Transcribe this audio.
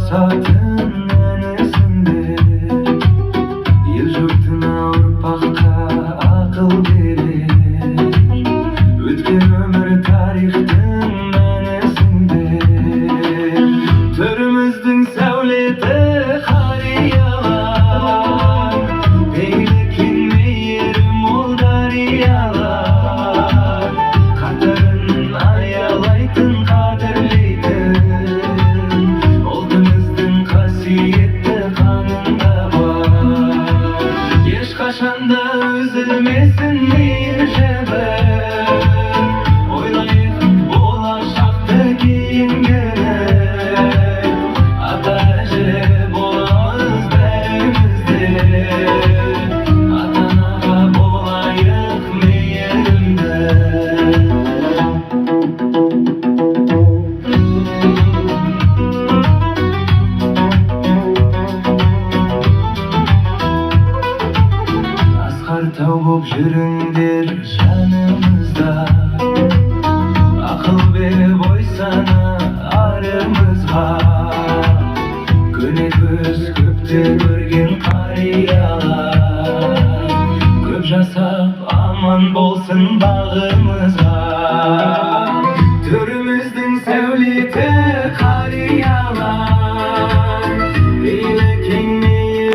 мақсатын әнесінде, ел жұртына ұрпаққа ақыл берер. Өткен өмір тарихтың мәнесінде, төріміздің сәулеті қариялар, пейілі кең мейірім мол дариялар, қатарын аялайтын қадірлейтін ұлтымыздың қасиетті қанында бар. Ешқашанда үзілмесін мейір жібір, ойлайық болашақты кейінгіні. Ата әже боламыз бәріміз де, ата-анаға болайық мейірімді. Асқар тау боп жүріңдер жанымызда, ақыл беріп ой сана арымызға. Көне көз көптен көрген қария